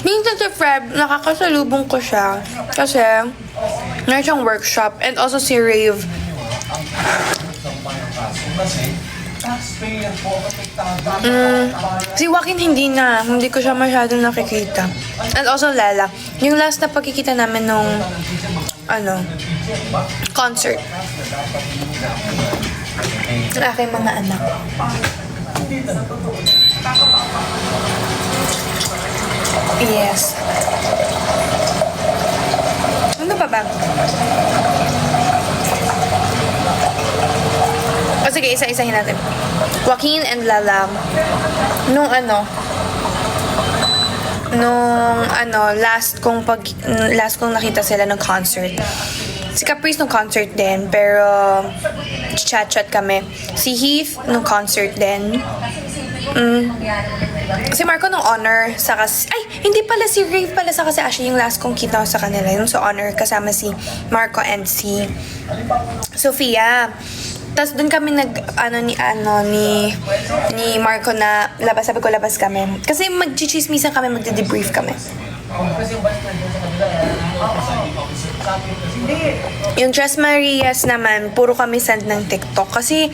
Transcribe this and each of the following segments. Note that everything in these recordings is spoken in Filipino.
Minsan si Fred, nakakasalubong ko siya. Kasi, meron siyang workshop. And also si Rave. Si Joaquin hindi ko siya masyadong nakikita. And also Lala. Yung last na pagkikita namin nung concert. Ang aking mga anak. Yes. Ano pa ba? O sige, isa-isahin natin. Joaquin and Lala. Last kong nakita sila ng concert. Si Caprice nung concert din, pero chat-chat kami. Si Heath nung concert din. Si Marco nung Honor, hindi pala, si Rave pala sa kasi Ashley yung last kong kita sa kanila. Yung sa Honor, kasama si Marco and si Sofia. Tapos doon kami ni Marco na labas, sabi ko labas kami. Kasi mag-chismisan kami, magde-debrief kami. Yung Tres Marias naman, puro kami send ng TikTok. Kasi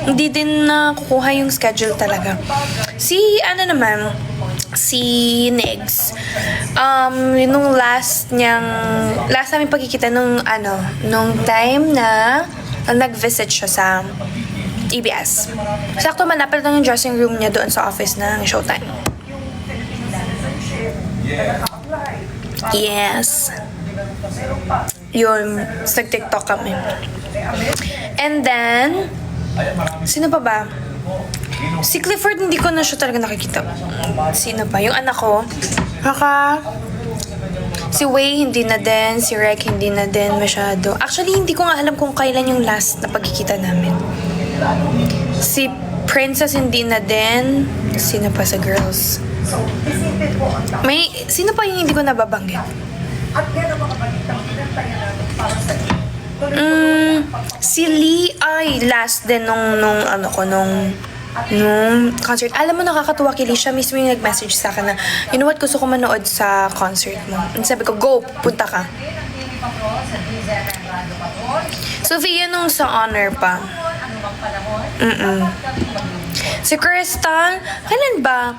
hindi din nakukuha yung schedule talaga. Si Negs, nung last namin pagkikita nung time na nag-visit siya sa EBS. Sakto malapit lang yung dressing room niya doon sa office ng Showtime. Yes. Yun, nag-TikTok kami. And then, sino pa ba? Si Clifford, hindi ko na siya talaga nakikita. Sino pa? Yung anak ko. Si Wei, hindi na din. Si Rek, hindi na din masyado. Actually, hindi ko nga alam kung kailan yung last na pagkikita namin. Si Princess, hindi na din. Sino pa sa girls? Sino pa yung hindi ko nababanggit? Si Lee ay last din nung concert. Alam mo, nakakatuwa kay Lee. Siya mismo yung nag-message sa akin na, you know what, gusto ko manood sa concert mo. And sabi ko, go, punta ka. Sofia nung sa Honor pa. Si Crystal, kailan ba?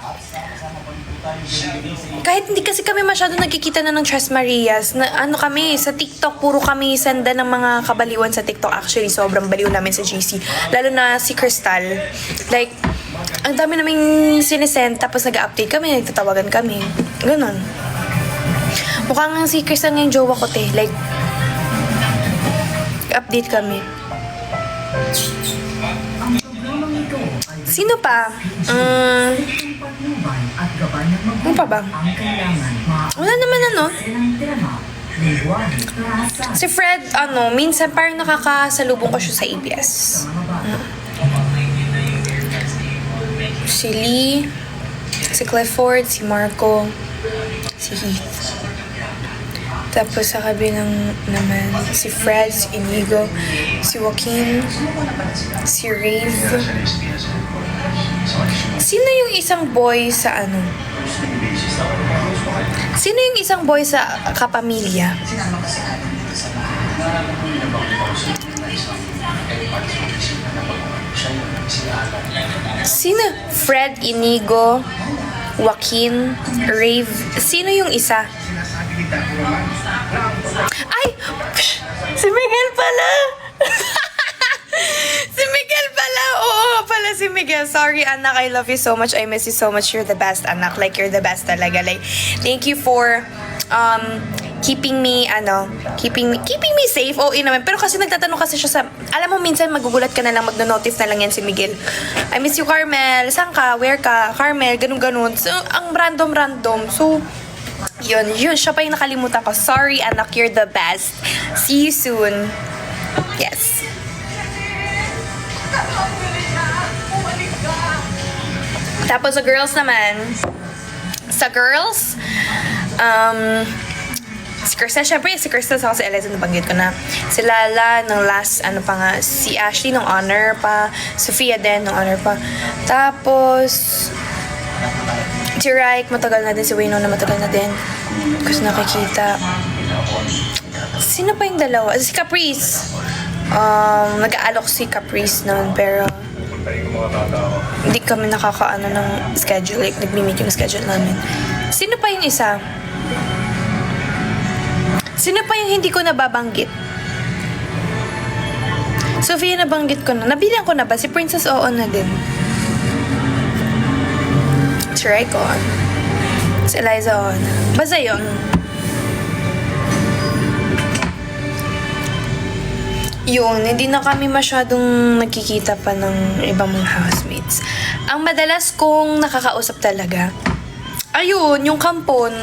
Kahit hindi kasi kami masyado nagkikita na ng Tres Marias, kami, sa TikTok, puro kami senda ng mga kabaliwan sa TikTok. Actually, sobrang baliw namin sa GC. Lalo na si Crystal. Like, ang dami naming sinisend, tapos nag-update kami, nagtatawagan kami. Ganon. Mukhang si Crystal ngayong jowa ko, te. Like, update kami. Sino pa? Ano pa ba? Wala naman Si Fred, minsan parang nakakasalubong ko siya sa ABS. Si Lee, si Clifford, si Marco, si Heath. Tapos sa kabilang naman, si Fred, si Inigo, si Joaquin, si Rave. Sino yung isang boy sa Sino yung isang boy sa Kapamilya? Sino? Fred, Inigo, Joaquin, Rave. Sino yung isa? Ay! Si Miguel pala! Si Miguel pala! Oo pala si Miguel. Sorry, anak. I love you so much. I miss you so much. You're the best, anak. Like, you're the best talaga. Like, thank you for keeping me safe. Oo naman. Pero kasi nagtatanong kasi siya sa, alam mo, minsan magugulat ka na lang, magno-notice na lang yan si Miguel. I miss you, Carmel. Saan ka? Where ka? Carmel, ganun-ganun. So, ang random-random. So, yun. Siya pa yung nakalimutan ko. Sorry, anak. You're the best. See you soon. Yes. Tapos sa girls naman, si Krista, syempre, si Krista sa si Eliza, nabanggit ko na. Si Lala, nung last, si Ashley, nung Honor pa. Sofia din, nung Honor pa. Tapos, Si Raik, matagal na din. Si Winona, matagal na din. Kasi nakikita. Sino pa yung dalawa? Si Caprice. Nag-aalok si Caprice noon, pero hindi kami nakakaano ng schedule. Like, nagmi-meet yung schedule namin. Sino pa yung isa? Sino pa yung hindi ko nababanggit? Sofia, nabanggit ko na. Nabilang ko na ba? Si Princess Oo na din. Si Raiko. Si Eliza Oo na. Basta yun. Yun, hindi na kami masyadong nagkikita pa ng ibang mga housemates. Ang madalas kong nakakausap talaga, ayun, yung kampon.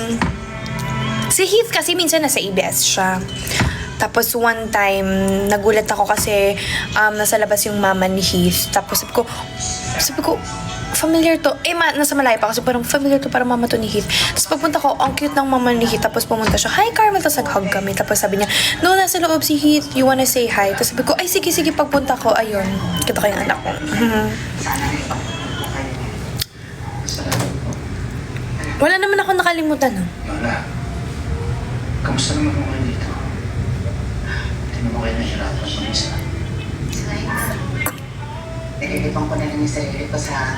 Si Heath kasi minsan nasa ABS siya. Tapos one time, nagulat ako kasi nasa labas yung mama ni Heath. Tapos sabi ko, familiar to. Nasa malayo pa kasi parang familiar to, parang mama to ni Heath. Tapos pagpunta ko, ang cute ng mama ni Heath. Tapos pumunta siya, hi Carmel. Tapos nag-hug kami. Tapos sabi niya, no, nasa loob si Heath. You wanna say hi? Tapos sabi ko, ay sige, pagpunta ko. Ayun, kita ko yung anak ko. Wala naman ako nakalimutan, no? Lola, kamusta naman mo kayo dito? Hindi mo kayo nahirapan sa isa. Nililipang ko na lang yung sarili ko sa...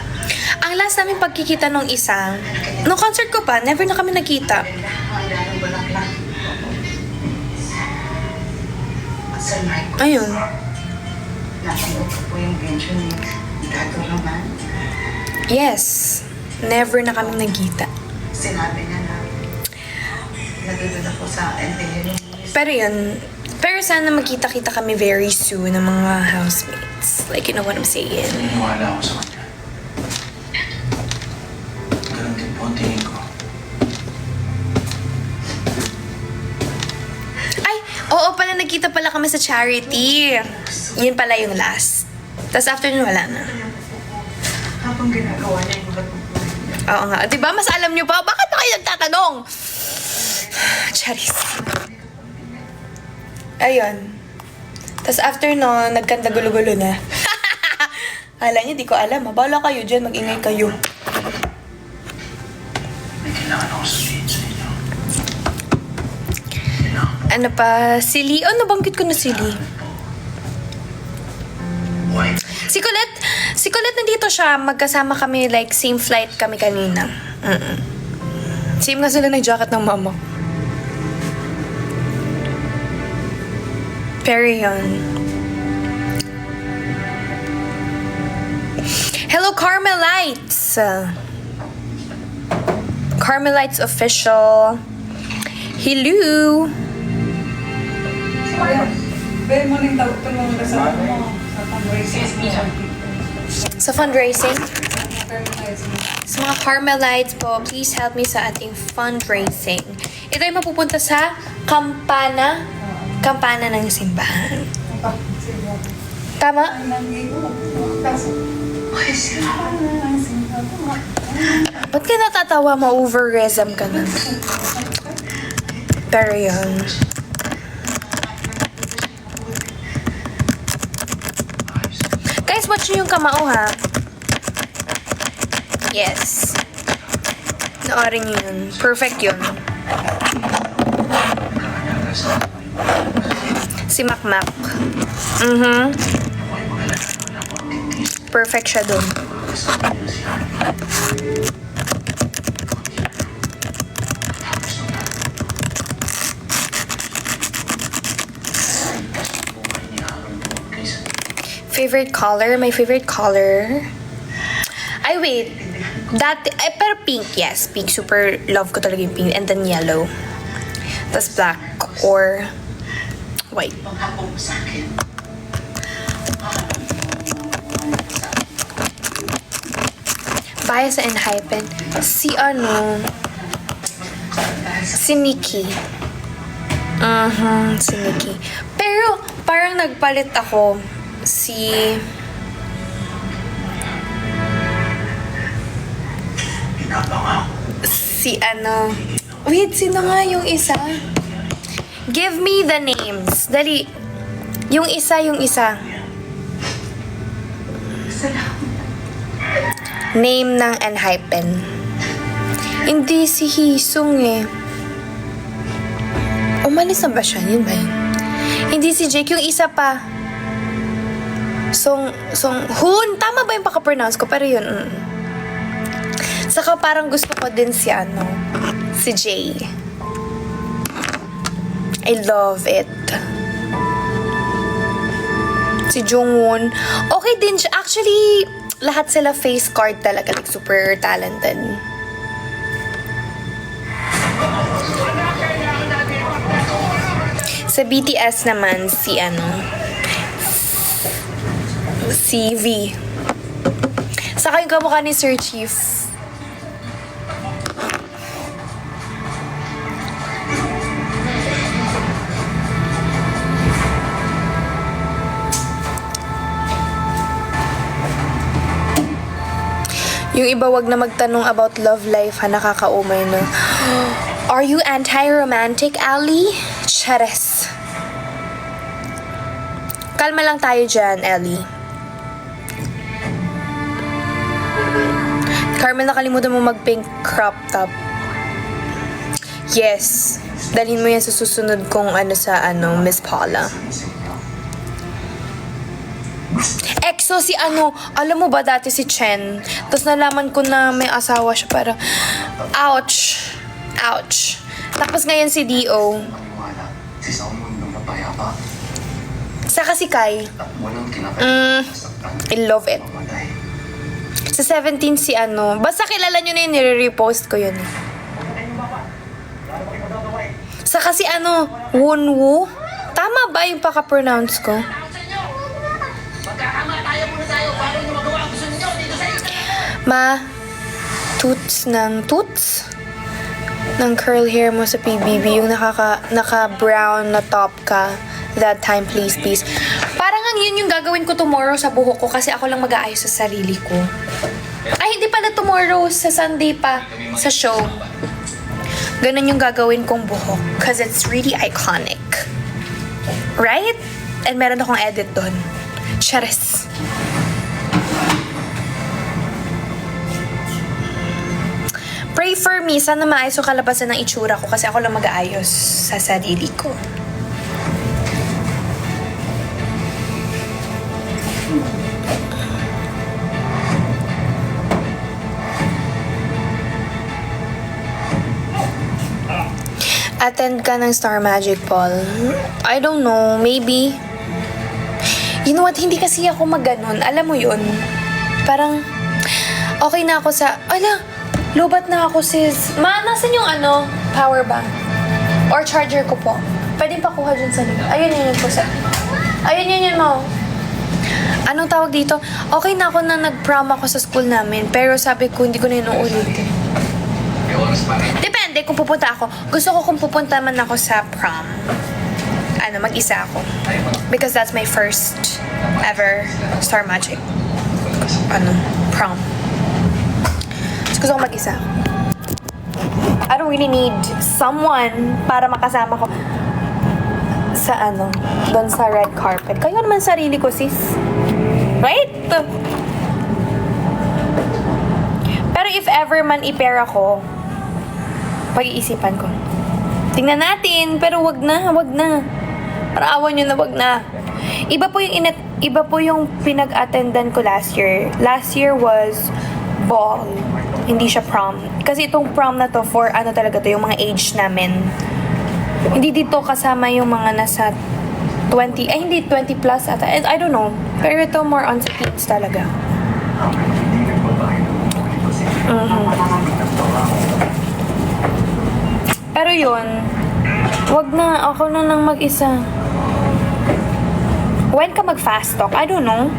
Ang last namin pagkikita nung isa, nung concert ko pa, never na kami nakita. Ang dalang bulaklak. Sir Mike, Ayun. natanggap ko po yung pension ni Dato Roman. Yes. Never na kami nagkita. Sinabi niya na nagdududa ko sa NTL. Pero yun, sana magkita-kita kami very soon ng mga housemates. Like, you know what I'm saying? Naniniwala ako sa kanya. Ganun din po ang tingin ko. Ay, oo pala, nagkita pala kami sa charity. Yun pala yung last. Tapos after nun, wala na. Habang ginagawa niya yung bulat ng buhay niya. Oo nga. Diba, mas alam nyo pa? Bakit pa kayo nagtatanong? Charis. Ayun. Tapos after nun, nagkanta gulo-gulo na. Hala niyo, di ko alam. Bala kayo dyan, mag-ingay kayo. May kailangan ako sabihin sa inyo. Ano pa? Si Lee? Oh, nabanggit ko na si Lee. Why? Si Colette nandito siya. Magkasama kami, like, same flight kami kanina. Same nga sila ng jacket ng mama. Pero yun. Hello, Carmelites! Carmelites official. Hello! Very morning daw tulong ka sa fundraising. Sa fundraising? Sa mga Carmelites po, please help me sa ating fundraising. Ito ay mapupunta sa kampana ng simbahan. Tama? Ba't ka natatawa? Ma-over-resm ka na. Pero yun. Guys, watch nyo yung kamao, ha? Yes. Noorin nyo yun. Perfect yun. Si Makmak. Perfect siya dun. Favorite color? My favorite color? Ay, wait. Pero pink, yes. Pink. Super love ko talaga yung pink. And then yellow. Tapos black or white. Pagkakong sa akin. Bias and Hypen. Si Nikki. Si Nikki. Pero, parang nagpalit ako si wait, sino nga yung isa? Give me the names. Dali. Yung isa. Name ng Enhypen. Hindi si Hisong eh. Umalis na ba siya? Yun ba yun? Hindi si Jake. Yung isa pa. Hoon. Tama ba yung paka-pronounce ko? Pero yun. Saka parang gusto ko din si si Jay. I love it. Si Jungwon. Okay din siya. Actually, lahat sila face card talaga. Like, super talented. Sa BTS naman, si V. Saka yung kamukha ni Sir Chief. Yung iba wag na magtanong about love life ha, nakakaumay no. Are you anti-romantic, Ali? Chares. Kalma lang tayo dyan, Ellie. Carmel, nakalimutan mo mag-pink crop top. Yes. Dalhin mo yan sa susunod kong Miss Paula. EXO si alam mo ba dati si Chen? Tapos nalaman ko na may asawa siya para, ouch. Tapos ngayon si D.O. Maniwala sa isang mundong mapayapa Saka si Kai. at walang kinakasaktan. I love it. Mamatay. Sa 17 si basta kilala nyo na yun, nire-repost ko yun. Saka si Wonwoo. Tama ba yung paka-pronounce ko? Ma, toots ng curl hair mo sa PBB, yung naka-brown na top ka. That time, please. Parang yun yung gagawin ko tomorrow sa buhok ko kasi ako lang mag-aayos sa sarili ko. Ay, hindi pala tomorrow, sa Sunday pa, sa show. Ganun yung gagawin kong buhok because it's really iconic. Right? And meron akong edit doon. Charis. Pray for me. Sana maayos yung kalabasan ng itsura ko kasi ako lang mag-aayos sa sarili ko. Attend ka ng Star Magic, Paul? I don't know. Maybe. You know what? Hindi kasi ako maganon. Alam mo yun? Parang, okay na ako sa... Ala, lobat na ako, sis. Ma, nasan yung power bank? Or charger ko po? Pwede pakuha dyan sa likod. Ayun yun po sa... Ayun yun mo. Anong tawag dito? Okay na ako na nag-prom ako sa school namin. Pero sabi ko, hindi ko na yun uulitin. Depende kung pupunta ako. Gusto ko kung pupunta man ako sa prom. Mag-isa ako. Because that's my first ever Star Magic. Prom. So, gusto ko mag-isa. I don't really need someone para makasama ko sa doon sa red carpet. Kayo naman sarili ko, sis. Right? Pero if ever man i-pair ako, pag-iisipan ko. Tingnan natin, pero wag na. Para awan nyo na, wag na. Iba po yung pinag-attendan ko last year. Last year was ball. Hindi siya prom. Kasi itong prom na to for talaga to, yung mga age namin. Hindi dito kasama yung mga nasa 20, hindi 20 plus ata. I don't know. Pero ito more on sa teens talaga. Pero yun, wag na, ako na lang mag-isa. When ka mag-fast talk? I don't know.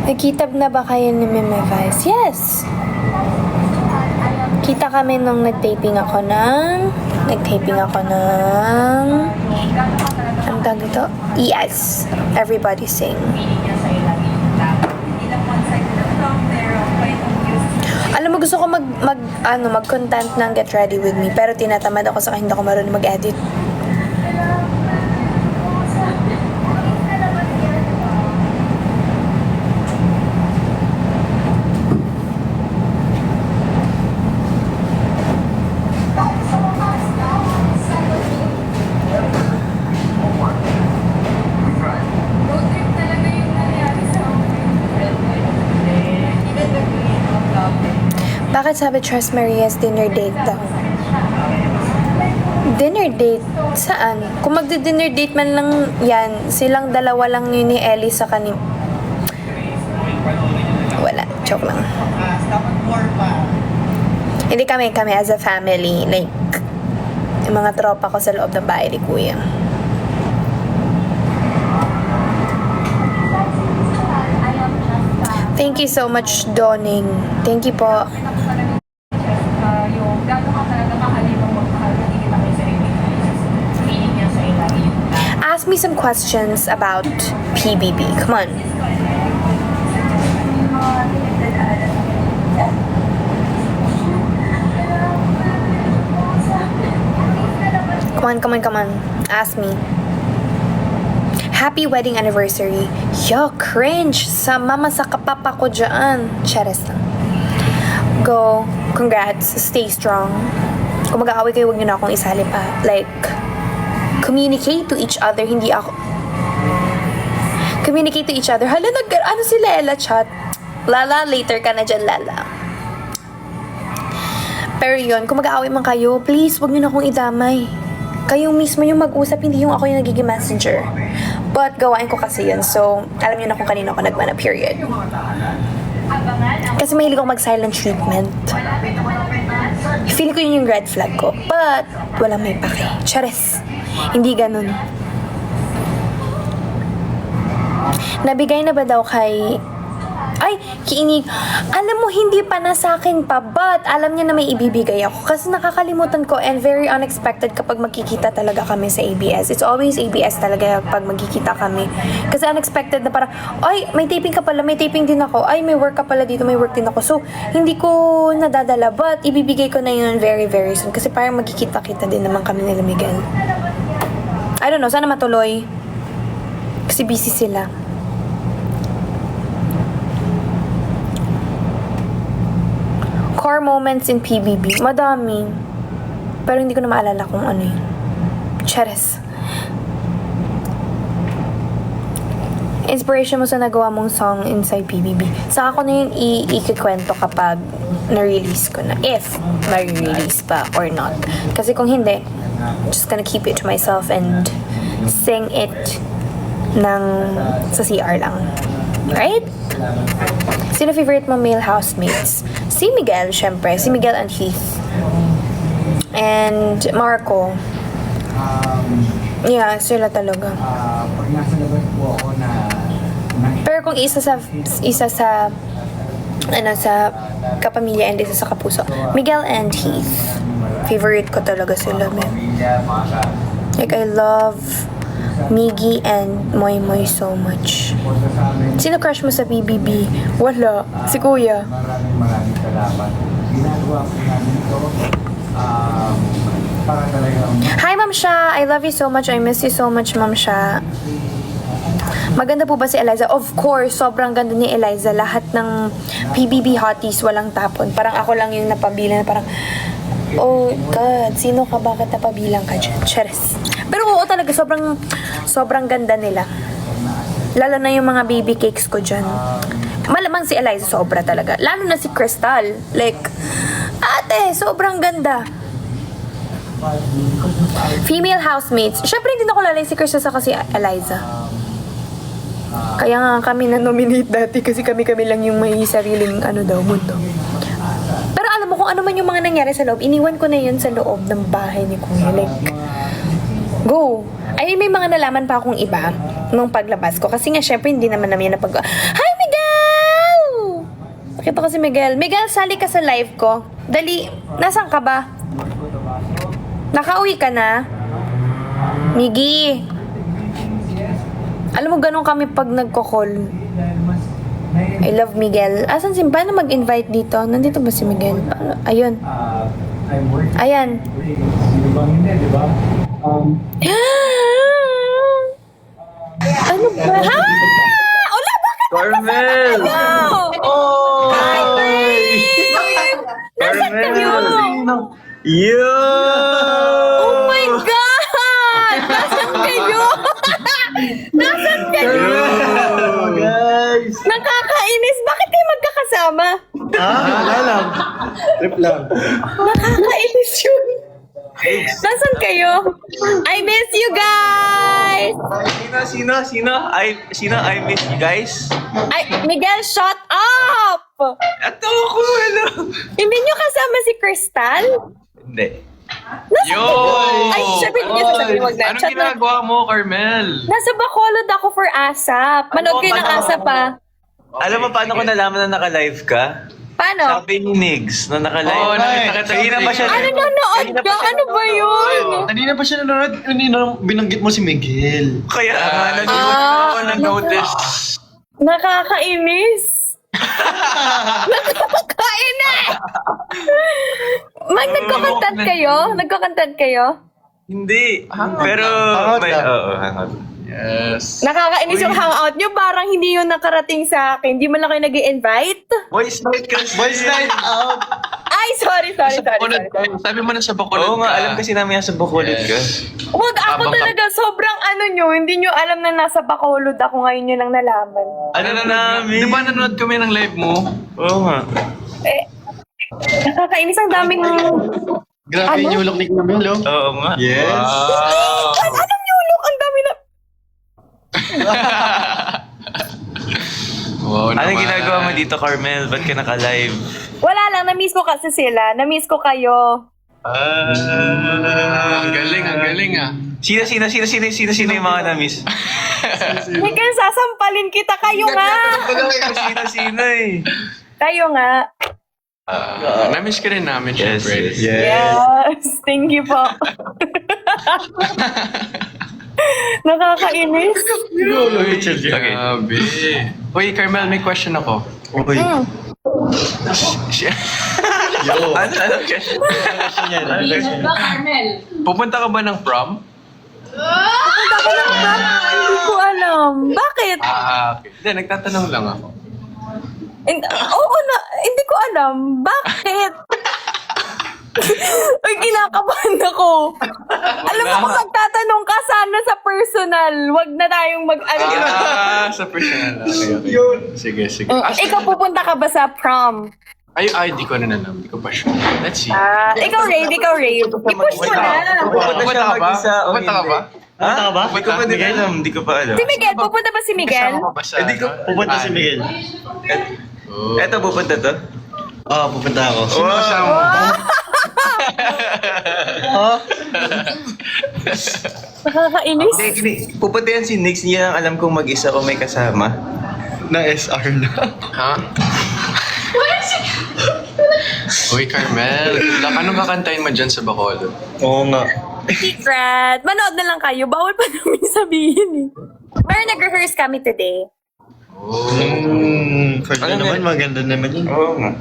Nagkita na ba kayo ni Meme Vice? Yes! Kita kami nung nag-taping ako ng... Ano tawag dito? Yes. Everybody sing. Feeling niya sa'yo lagi yung tama. Hindi lang one-sided na lang, pero point of view. Alam mo, gusto ko mag-content ng Get Ready With Me, pero tinatamad ako sa hindi ako marunong mag-edit. Road trip talaga yung nangyari sa akin. Even the green of love. Bakit sabi Trust Maria's dinner date daw? Dinner date? Saan? Kung magdi-dinner date man lang yan, silang dalawa lang yun ni Ellie sa kanim... Wala. Joke lang. Dapat more pa. Hindi kami as a family. Like, yung mga tropa ko sa loob ng bahay ni Kuya. Thank you so much, Doning. Thank you po. Yung gano'n ka talaga mahalin mong magmahal, hindi kita kayo sa feeling niya sa'yo lagi yung tama. Ask me some questions about PBB. Come on. Come on. Ask me. Happy wedding anniversary. Yo, cringe. Mama sa kapapa ko dyan. Charis lang. Go. Congrats. Stay strong. Kung mag-aaway kayo, huwag nyo na akong isali pa. Like, communicate to each other. Hindi ako... Communicate to each other. Hala, ano si Lela chat? Lala, later ka na dyan, Lala. Pero yun, kung mag-aaway man kayo, please, huwag nyo na akong idamay. Kayo mismo yung mag-usap, hindi yung ako yung nagiging messenger. But, gawain ko kasi yun. So, alam niyo na kung kanino ako nagmana, period. Kasi mahilig ako mag-silent treatment. Feel ko yun yung red flag ko. But, walang may pake. Charis. Hindi ganun. Nabigay na ba daw kay... Ay, kiinig. Alam mo, hindi pa na sa akin pa, but alam niya na may ibibigay ako. Kasi nakakalimutan ko and very unexpected kapag magkikita talaga kami sa ABS. It's always ABS talaga pag magkikita kami. Kasi unexpected na parang, ay, may taping ka pala, may taping din ako. Ay, may work ka pala dito, may work din ako. So, hindi ko nadadala, but ibibigay ko na yun very, very soon. Kasi parang magkikita-kita din naman kami nila Miguel. I don't know, sana matuloy. Kasi busy sila. Core moments in PBB. Madami. Pero hindi ko na maalala kung ano yun. Charis. Inspiration mo sa nagawa mong song inside PBB. Saka ko na yun ikikwento kapag na-release ko na. If ma-release pa or not. Kasi kung hindi, just gonna keep it to myself and sing it sa CR lang. Right? Sino favorite mo male housemates? Si Miguel, syempre. Si Miguel and Heath. And Marco. Yeah, sila talaga. Pag nasa labas po ako na... Pero kung isa sa kapamilya and isa sa kapuso, Miguel and Heath. Favorite ko talaga sila, man. Like, I love Miggy and Moy Moy so much. Sino crush mo sa BBB? Wala. Si Kuya. Maraming salamat. Ginagawa ko namin ito para talagang... Hi, Ma'am Sha. I love you so much. I miss you so much, Ma'am Sha. Maganda po ba si Eliza? Of course, sobrang ganda ni Eliza. Lahat ng PBB hotties walang tapon. Parang ako lang yung napabilang na parang, oh God, sino ka? Bakit napabilang ka dyan? Cheers. Pero oo talaga, sobrang ganda nila. Lalo na yung mga baby cakes ko dyan. Malamang si Eliza sobra talaga. Lalo na si Crystal. Like, ate, sobrang ganda. Female housemates. Syempre hindi na ko lalay si Crystal sa kasi Eliza. Kaya nga kami na-nominate dati kasi kami lang yung may sariling mundo. Pero alam mo kung ano man yung mga nangyari sa loob, iniwan ko na yun sa loob ng bahay ni Kuya. Like, go! Ay, may mga nalaman pa akong iba nung paglabas ko. Kasi nga, syempre, hindi naman namin Hi, Miguel! Nakita ko si Miguel. Miguel, sali ka sa live ko. Dali, nasan ka ba? Nakauwi ka na? Miggy! Alam mo, ganun kami pag nagko-call. I love Miguel. Asan si... Paano mag-invite dito? Nandito ba si Miguel? Paano? Ayun. Ayan. Sino bang hindi, di ba? Ano ba? Ha? Wala, bakit? Carmel! Oh! Nasaan kayo? Yo! Oh my God! Nasaan kayo? Nasaan kayo? Guys! Nakakainis. Bakit kayo magkakasama? Wala lang. Trip lang. Nakakainis yun. Nasaan kayo? I miss you guys! Sino? I miss you guys. Ay, Miguel, shut up! Ato ako, hello. Hindi nyo kasama si Crystal? Hindi. Yo! Ay, sabihin niya sasabihin, wag na. Anong Chat na. ginagawa mo, Carmel? Nasa Bacolod ako for ASAP. Manood kayo ng ASAP pa. Alam mo paano ko nalaman na naka-live ka? Paano? Sabi ni Nigs na naka-live. Oo, nakita Kanina pa siya. Ano nanood ka? Ano ba yun? Kanina pa siya nanonood, kanina binanggit mo si Miguel. Kaya Nag-notice. Nakakainis. Nakakainis! Nagko-content kayo? Nagko-content kayo? Hindi. Pero, hangout. Yes. Nakakainis yung hangout nyo. Parang hindi yun nakarating sa akin. Hindi mo lang kayo nag-i-invite. Boys night kasi. Boys night out! Ay, sorry. Bacolod ka. Sabi mo na sa Bacolod Oo nga, alam kasi namin yan sa Bacolod ka. Wag ako Habang- talaga. Sobrang ano nyo. Hindi nyo alam na nasa Bacolod ako. Ngayon nyo lang nalaman. Ano na namin? Di ba nanonood kami ng live mo? Oo nga. Eh, nakakainis ang daming... Grabe yung ulok ni Camilo. Oo nga. Yes. Wow. Anong yulok? Ang dami na... Wow Anong naman. ginagawa mo dito, Carmel? Ba't ka naka-live? Wala lang. Na-miss ko kasi sila. Na-miss ko kayo. Ang galing ah. Sino yung mga na-miss? Miguel, sasampalin kita. Kayo nga. Sino eh. Kayo nga. Na-miss ka rin namin, Yes, syempre. yes. Yes. Thank you po. Nakakainis. Okay. Grabe. Uy, Carmel, may question ako. Uy. Ano kasi? Carmel. Pupunta ka ba ng prom? Hindi ko alam. Bakit? Okay. Hindi, nagtatanong lang ako. Oo na. Hindi ko alam. Bakit? Uy, kinakabahan ako. Alam mo, kung magtatanong ka, sana sa personal. Wag na tayong mag-ano. Sa personal. Okay. Sige. Ikaw, pupunta ka ba sa prom? Ay, di ko na alam. Di ko pa sure. Let's see. Ikaw, Rave. I-push mo na. Pupunta ka ba? Pupunta ka ba? Hindi ko pa din alam. Hindi ko pa alam. Si Miguel, pupunta ba si Miguel? Kasama ka ba sa... Hindi ko pupunta si Miguel. Oh. Eto, pupunta to? Oo, pupunta ako. Sino kasama mo? Nakakainis. Pupunta yan si Nix. Niya ang alam kong mag-isa o may kasama. Na SR na. Ha? Uy, Carmel. Anong kakantayin mo dyan sa Bacolod? Oo nga. Secret. Manood na lang kayo. Bawal pa namin sabihin eh. Pero nag-rehearse kami today. First Ano naman, na- maganda naman yun. Oo nga.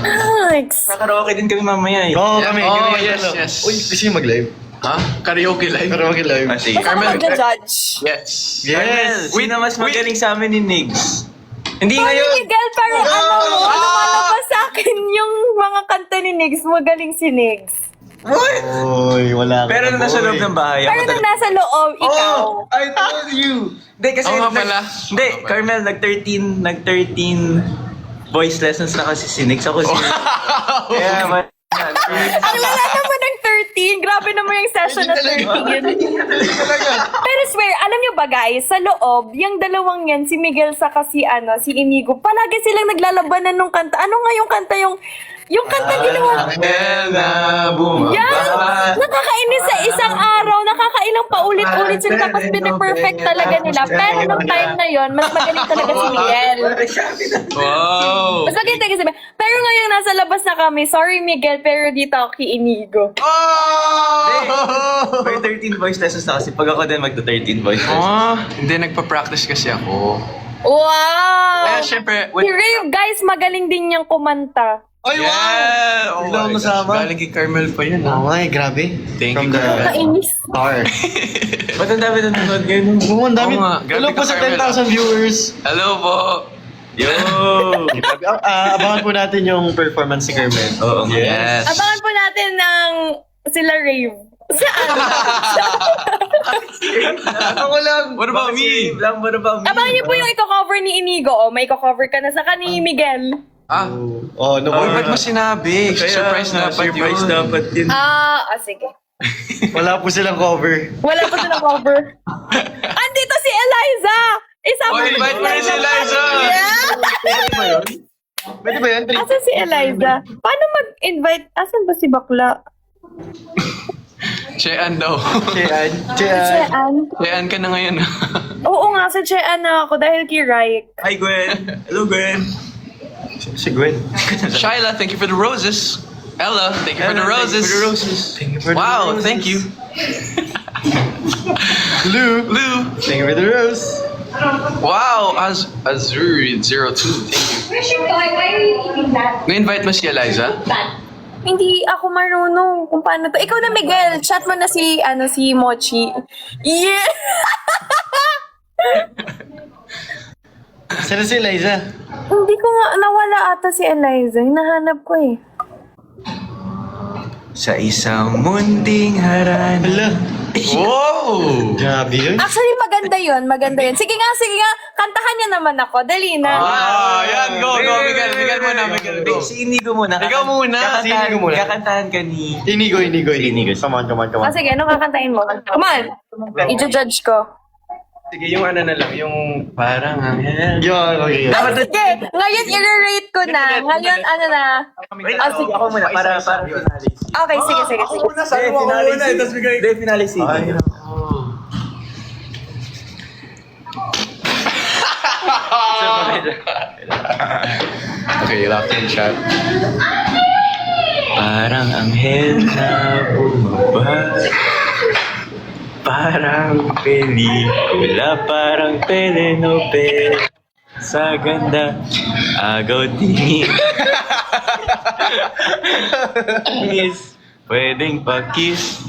Alex. Nakaraoke din kami mamaya eh. Oo, kami. Oh, kami yes, ano. yes. Uy, gusto nyo mag-live? Ha? Karaoke live? Pero mag-live. Ah, sige. Basta ka Carmel. mag-judge. Yes. Carmel, sino mas magaling sa amin ni Nix? Hindi Sorry, ngayon. Miguel, pero lumalabas sa akin yung mga kanta ni Nigs. Magaling si Nigs. What? Uy, wala ka. Pero nung nasa loob ng bahay, Pero nung nasa loob, ikaw. Oh, I told you. Hindi kasi Oo nga pala. Hindi, Carmel nag-13 voice lessons na kasi si Nix. Ako si Kaya man. Ang lala naman ng 13. Grabe naman yung session na 13. Pero swear, alam nyo ba guys, sa loob, yung dalawang yan, si Miguel saka si Inigo, palagi silang naglalabanan ng kanta. Ano nga yung kanta yung Yung kanta ginawa. Angel na bumaba. Yes! Nakakainis sa isang araw. Nakakailang paulit-ulit sila tapos piniperfect talaga nila. Pero nung time na yon, mas magaling talaga si Miguel. Wow! Mas magaling talaga si Miguel. Pero ngayon nasa labas na kami. Sorry Miguel, pero dito ako kay Inigo. Oh! May 13 voice lessons na kasi pag ako din magta-13 voice lessons. Hindi, nagpa-practice kasi ako. Wow! Kaya syempre, Si Rave, guys, magaling din niyang kumanta. Ay, wow! yeah! Oh Bigla akong my gosh, nasama. galing kay Carmel pa yun, Oh ha? my, grabe. Thank From you, the Carmel. Kainis. star. Ba't ang dami nanonood ngayon? Oo, ang dami. Oo nga, grabe Hello po ka, sa Carmel. 10,000 viewers. Hello po! Yo! Grabe. Abangan po natin yung performance ni Carmen. Oo. Yes! Abangan po natin ng sila Rave. Saan? Ako lang! What about me? What about me? Abangan niyo po yung i-cover ni Inigo. O, may i-cover ka na sa ni Miguel. Ah, Oh, no uy, more. ba't mo sinabi? Surprise dapat yun. Surprise dapat yun. Sige. Wala po silang cover. Wala pa silang cover. Andito si Eliza! Isama Oh, invite mo rin si Eliza! Yeah! Pwede ba yan? Asan si Eliza? Paano mag-invite? Asan ba si bakla? Chean daw. Chean. Chean. Chean ka na ngayon. Oo nga, sa Chean na ako dahil kay Raik. Hi Gwen! Hello Gwen! Si Gwen. Shyla, thank you for the roses. Ella, thank you for the roses. Thank you for the Wow, roses. thank you. Lou. Lou. Thank you for the rose. Wow, Azuri02, thank you. Why are you eating that? Na-invite mo si Eliza? Hindi ako marunong kung paano to. Ikaw na, Miguel. Chat mo na si Mochi. Yeah! Saan na si Eliza? Hindi ko nga, nawala ata si Eliza. Hinahanap ko eh. Sa isang munding harana. Hala. Wow! Grabe yun. Actually, maganda yun. Sige nga. Kantahan niya naman ako. Dali na. Yan, go, Miguel mo na, Miguel, go. Si Inigo muna. Ikaw muna. Si Inigo muna. Kakantahan ka ni... Inigo. Come on. Sige, ano kakantahin mo? Come on. I-judge ko. Sige, yung ano na lang, yung parang anghel. Yun, okay. Sige, ngayon i-rate ko na. Ngayon, ano na. Wait, ako muna. Para finale. Okay, sige. Finale si Ay, Okay, left hand shot. Parang anghel na bumaba. Parang pelikula, parang telenovela. Sa ganda, agaw tingin. Miss, pwedeng pakis.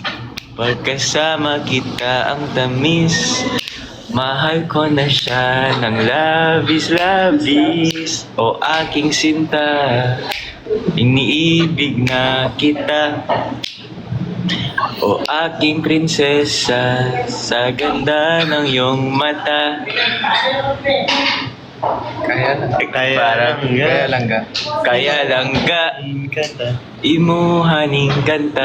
Pagkasama kita ang tamis. Mahal ko na siya ng labis-labis. O aking sinta, iniibig na kita. O aking prinsesa, sa ganda ng iyong mata. Kaya lang ga. Kaya lang ga, imuhaning kanta.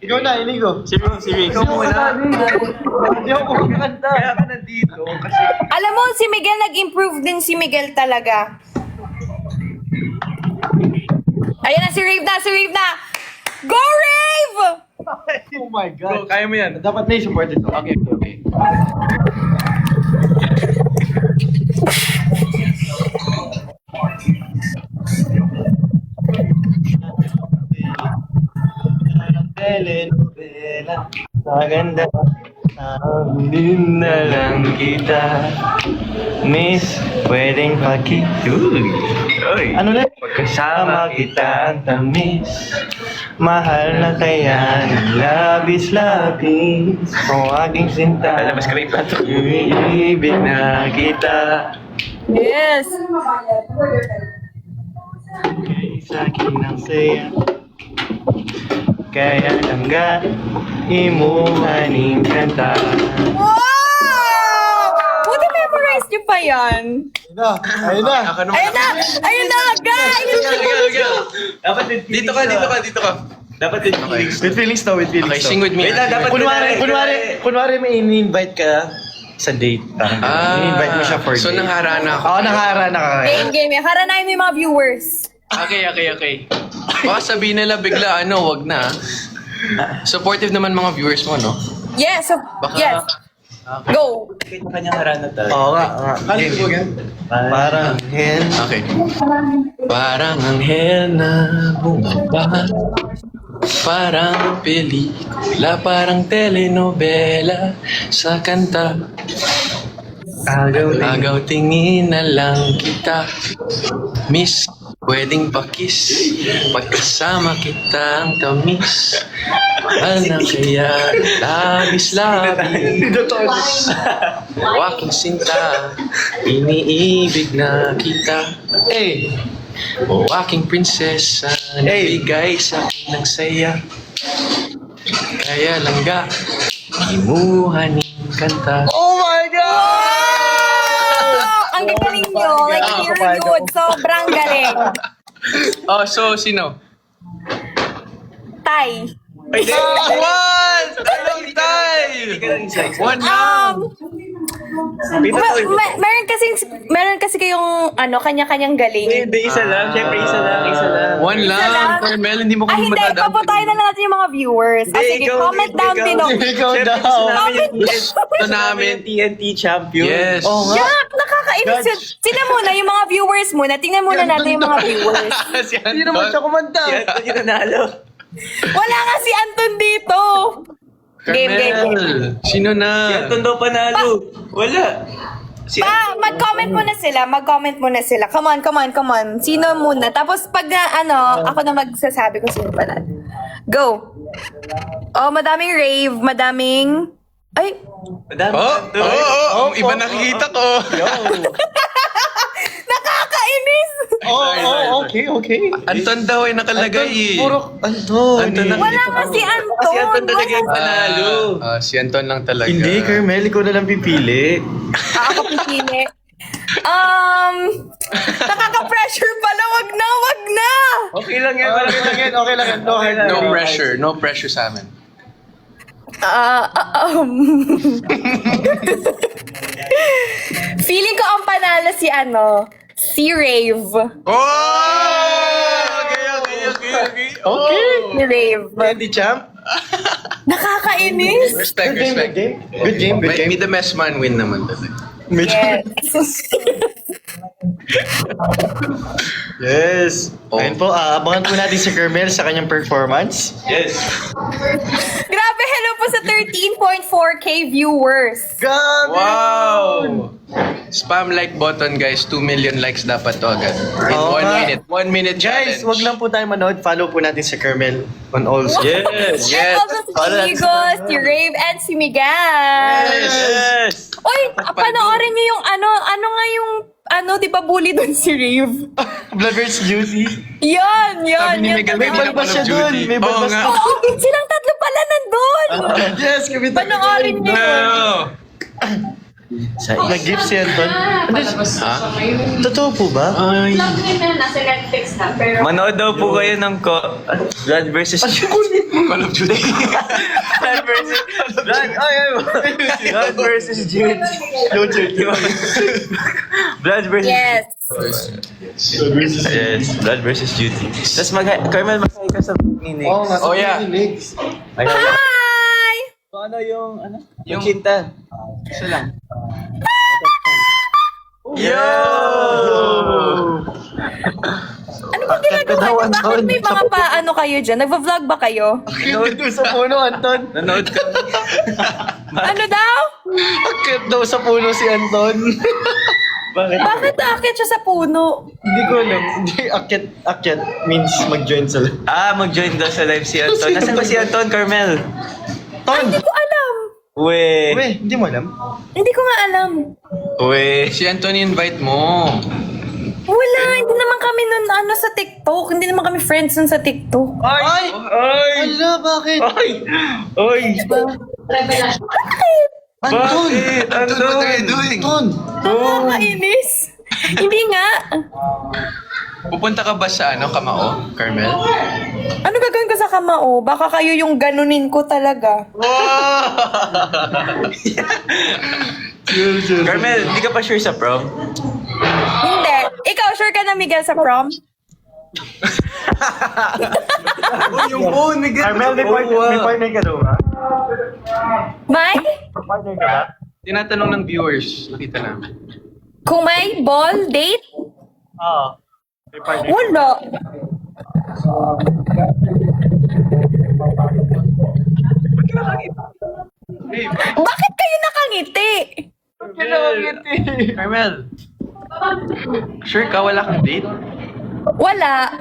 Ikaw na, Inigo. Si Rick, ikaw muna. Hindi ako kumakanta. Kaya ka nandito. Kasi Alam mo, si Miguel, nag-improve din si Miguel talaga. Ayan na, si Rave na. Go, Rave! oh my God. Kaya mo yan. Dapat na i-support ito. Okay. Telenovela. Sa ganda, din na lang kita. Miss, pwedeng pakituloy. Ano na? Kasama kita ang tamis. Mahal na kaya ng labis-labis. Kung aking sinta, alam mas kami plato. Iibig na kita. Yes! Sa akin ang saya. Kaya lang ga, imuhaning kanta. Wow! Buti memorize niyo pa yan. Ayun na. Ayun na, guys! Dapat dito ka. Dapat din feelings. With feelings daw. Okay, sing with me. Wait lang, dapat Kunwari may in-invite ka, sa date. Parang i-invite mo siya for so date. nangharana ako. Oo, nakaharana ka. Game. Haranayin mo yung mga viewers. Okay. Baka sabihin nila bigla, wag na. Supportive naman mga viewers mo, no? Yes, yes. Go. Kanyang harana talaga. Oo nga. Parang hen. Okay. Parang anghel na bumaba. Parang pelikula, parang telenovela sa kanta. Agaw tingin na lang kita. Miss, pwedeng pakis. Pagkasama kita ang tamis. Mahal na kaya, labis-labis. Waking sinta, iniibig na kita. O aking prinsesa, nabigay sa akin ng saya. Kaya langga, himuhaning kanta. Oh, ang galing nyo. Like, you're good. Sobrang galing. Oh, so sino? Tay. One! Dalawang tayo! One lang! Meron kasi kayong kanya-kanyang galing. Isa lang. Siyempre, isa lang. One lang! Carmel, hindi mo kami Hindi, matadaan. paputayin na lang natin yung mga viewers. Sige, comment down below. Ikaw daw. Comment Ito namin. TNT champion. Yes. Oo nga. Yak! Nakakainis yun. Sino muna, yung mga viewers muna. Tingnan muna natin yung mga viewers. Si Hindi naman siya Anton. kumanta. Si Anton yung nanalo. Wala nga si Anton dito. Game. Carmel, sino na? Si Anton daw panalo. Wala. Mag-comment muna sila. Come on. Sino muna? Tapos pag ako na magsasabi kung sino pala. Go. Oh, madaming rave, madaming... Ay, Iba nakikita ko. nakakainis! Okay. Anton daw ay nakalagay eh. Puro Anton. Anton na- Wala nga si Anton. Si Anton talaga yung panalo. Si Anton lang talaga. Hindi, Carmel, ikaw na lang pipili. Ako pipili. Nakaka-pressure pala. Wag na. Okay lang yan. No pressure sa amin. Feeling ko ang panalo si Rave. Okay. Si Rave. TNT champ. Nakakainis. Respect. Good game. May the best man win naman talaga. Yes. Yes. Ayun po, abangan po natin si Carmel sa kanyang performance. Yes. Grabe, hello po sa 13.4k viewers. Grabe! Wow! Spam like button guys, 2 million likes dapat to agad. In Oo 1 nga. minute. 1 minute challenge. Guys, wag lang po tayo manood. Follow po natin si Carmel on all Yes! And also si Chigos, si Rave, and si Miguel. Yes! Uy, panoorin niyo yung di ba bully dun si Rave? Blood vs. Juicy. Yan. Sabi ni Miguel, May balbas siya dun. May Oo balbas nga. Oo, silang tatlo pala nandun. Yes, kami tayo. Panoorin niyo yun. Nag-gift si Anton. Ha? Totoo po ba? Ay. Nasa Netflix na, pero... Manood daw po kayo ng Blood vs. Call of Duty. Blood vs. Jude. Blood vs. Yes. Yes, Blood vs. Judy. Tapos Carmel, masaya ka sa meaning. Oh yeah. Hi! Ano yung kinta? Isa lang. Yo! Ano ba ginagawa niyo? Bakit may mga paano kayo dyan? Nagva-vlog ba kayo? Nanood daw sa puno, Anton. Nanood ka. Ano daw? Akit daw sa puno si Anton. Bakit? Bakit aakyat siya sa puno? Hindi ko alam. Hindi, akyat means mag-join sa live. Mag-join daw sa live si Anton. Nasaan ba si Anton, Carmel? Ay, hindi ko alam. We, hindi mo alam? Hindi ko nga alam. We. Si Anton invite mo. Wala, hindi naman kami nun sa TikTok. Hindi naman kami friends nun sa TikTok. Ay! Ala, bakit? Ay! Revelation. Anton! Anton, what are you doing? Nakakainis. Hindi nga. Pupunta ka ba sa Kamao, Carmel? Ano gagawin ko sa kamao? Baka kayo yung ganunin ko talaga. Si Carmel, hindi ka pa sure sa prom? Hindi. Ikaw, sure ka na, Miguel, sa prom? Yung phone, Miguel. Carmel, may partner ka daw ba? May? Partner ka ba? Tinatanong ng viewers, nakita namin. Kung may ball date? Oo. May partner. Wala. Bakit kayo nakangiti? Carmel, sure ka wala kang date? Wala.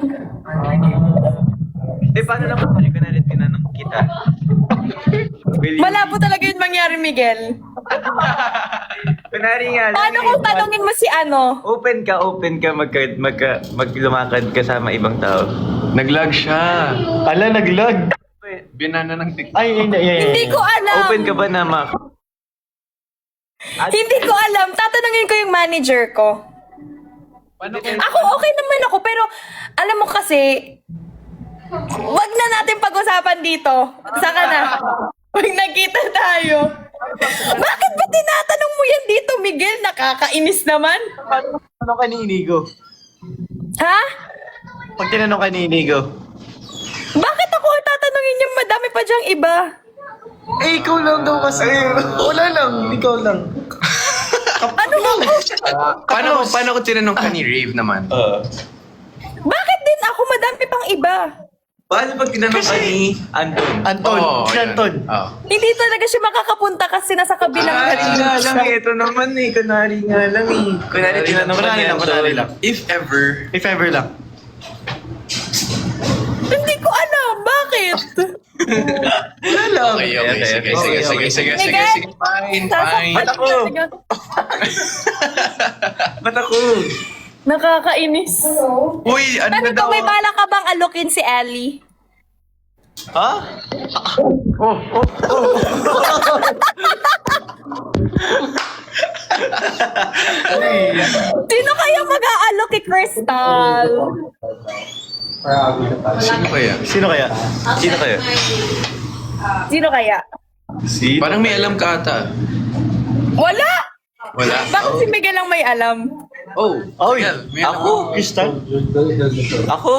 Paano lang kung hindi ko na rin tinanong kita? Malabo talaga yun mangyari, Miguel. Kunwari nga. Paano kung tanongin mo si ano? Open ka, maglumakad kasama ibang tao. Naglag siya. Ala, naglag. Binana ng TikTok. Ay, Hindi ko alam. Open ka ba na Hindi ko alam. Tatanungin ko yung manager ko. Ako okay naman ako, pero alam mo kasi, wag na natin pag-usapan dito. Saka na. Pag nagkita tayo. Bakit ba tinatanong mo yan dito, Miguel? Nakakainis naman. Ano ka ni Inigo? Ha? Pag tinanong ka ni Inigo. Bakit ako tatanungin niya? Madami pa diyang iba. Eh, ikaw lang daw kasi. Wala lang, ikaw lang. Ano ba? Paano ko tinanong ka ni Rave naman? Bakit din ako? Madami pang iba. Paano pag tinanong ka ni Anton? Anton. Si yun. Anton. Oo. Hindi talaga siya makakapunta kasi nasa kabilang Kunwari nga lang eh. Ito naman eh. Kunwari nga lang eh. Kunwari tinanong ka ni Anton. Kunwari lang. If ever, If ever lang. Hindi ko alam. Bakit? Wala lang. okay, sige. Miguel, Fine. Ba't ako? Ba't ako? Nakakainis. Uy, ano Ano na ba, daw? may bala ka bang alukin si Ellie? Ha? Sino kaya mag-aalok kay Crystal? Sino kaya? Sino kaya? Sino kayo? Sino kaya? Parang may alam ka ata. Wala! Wala? Bakit si Miguel lang may alam? Oh, Oy, Miguel, may alam Ako? Crystal? Ako?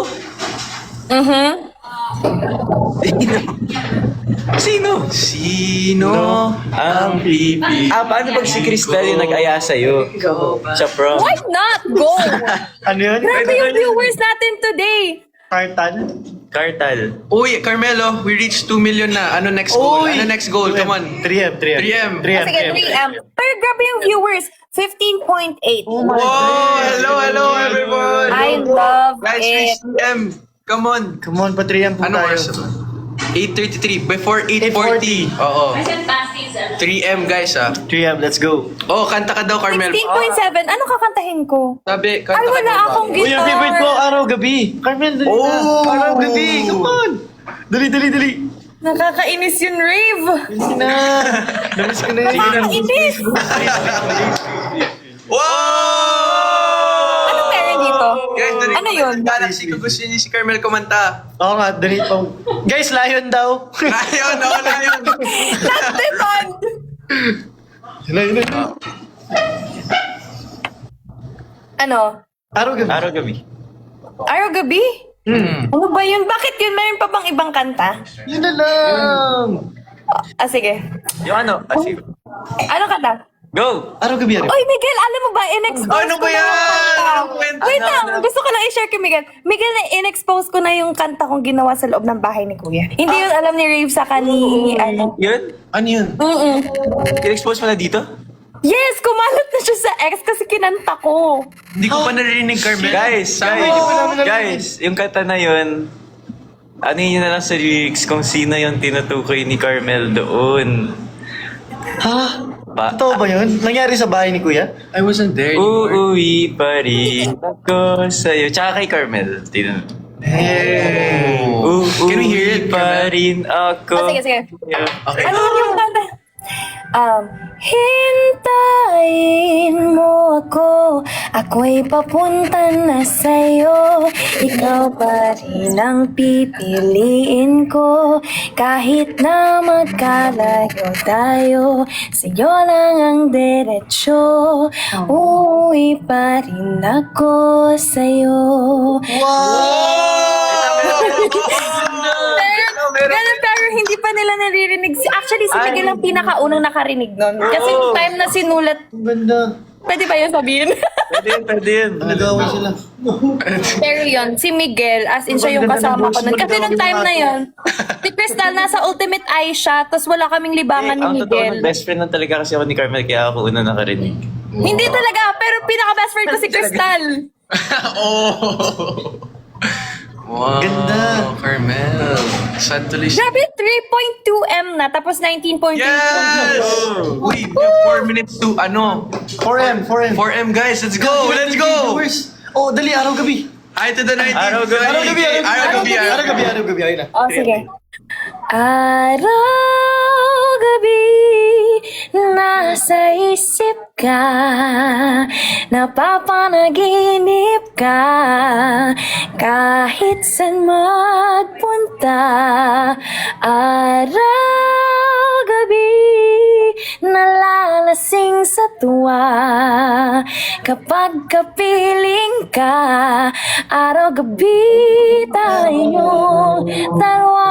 Sino? Sino ang pipi? Paano pag si Crystal yung nag-aya sa'yo? Sa prom? Why not go? Ano yun? Grabe yung viewers natin today. Cartan? Cartal. Uy, Carmelo, we reached 2 million na. Ano next goal? Uy! Ano next goal? Come on. 3M. 3M. Sige, 3M. Pero grabe yung viewers. 15.8. Whoa! Hello, everyone! I love Guys, it. reach 3M. Come on. Come on, pa 3M po Ano tayo. oras ba? 8:33. Before 8:40. Oo. 3M, guys, ah. 3M, let's go. Oh, kanta ka daw, Carmel. 16.7. Ano kakantahin ko? Sabi, kanta Ay, ka wala daw. akong Uy, ang favorite ko, guitar. araw-gabi. Carmel, dali na. Oh! Araw-gabi, come on. Dali. Nakakainis yun, Rave. Dali na. Namiss ko na yun. Nakakainis. Wow! Ano meron dito? Guys, dali. Ano yun? Galaxy ko gusto niya si Carmel kumanta. Oo nga, dali pa. Guys, lion daw. Lion, oh, lion. Last demand. Lion. Ano? Araw-gabi. Araw-gabi. Araw-gabi? Ano ba yun? Bakit yun? Meron pa bang ibang kanta? Yun na lang. Sige. Yung ano? Sige. Ano kanta? Go! Araw-gabi. Oy, Miguel, alam mo ba, in-expose Ano ko ba na yan? yung kanta. Ano kwento? Wait lang, gusto ko lang i-share kay Miguel. Miguel, in-expose ko na yung kanta kong ginawa sa loob ng bahay ni Kuya. Hindi yun alam ni Rave sa ni ano. Yun? Ano yun? In-expose mo na dito? Yes, kumalat na siya sa ex kasi kinanta ko. Hindi ko pa naririnig, Carmel. Guys, yung kanta na yun, ano yun na lang sa lyrics kung sino yung tinutukoy ni Carmel doon. Ha? Totoo ba yun? Nangyari sa bahay ni Kuya? I wasn't there anymore. Uuwi pa rin ako sa'yo. Tsaka kay Carmel. Hey. Uuwi Can we hear it, pa Carmel? rin ako. Sige. Okay. Ano yung kanta? Hintayin mo ako, ako'y papunta na sa'yo. Ikaw pa rin ang pipiliin ko, kahit na magkalayo tayo. Sa'yo lang ang diretsyo, uuwi pa rin ako sa'yo. Pero hindi pa nila naririnig. Actually, si Miguel ang pinakaunang nakarinig nun. Kasi yung time na sinulat, Ang ganda. pwede ba yun sabihin? Pwede yun. Nag-away sila. Pero yun, si Miguel, as in siya yung kasama ko nun. Kasi nung time na yun, si Crystal nasa Ultimate Eye siya, tapos wala kaming libangan ni Ang totoo, Miguel. best friend lang talaga kasi ako ni Carmel, kaya ako una nakarinig. Hindi talaga, pero pinaka-best friend ko si Crystal. Wow, Ganda. Carmel. Sad to listen. Grabe, 3.2M na, tapos 19.3. Yes! Wait, 4 minutes to ano? 4M, 4M. 4M guys, let's go! Let's go! Viewers. Oh, dali, araw-gabi. Hi to the 19th. Araw-gabi. Araw-gabi, Araw-gabi. Araw-gabi, araw-gabi. Ayun na. Oh, sige. Araw-gabi, nasa isip ka, napapanaginip ka, kahit saan magpunta. Araw-gabi, nalalasing sa tuwa, kapag kapiling ka, araw-gabi tayong dalawa.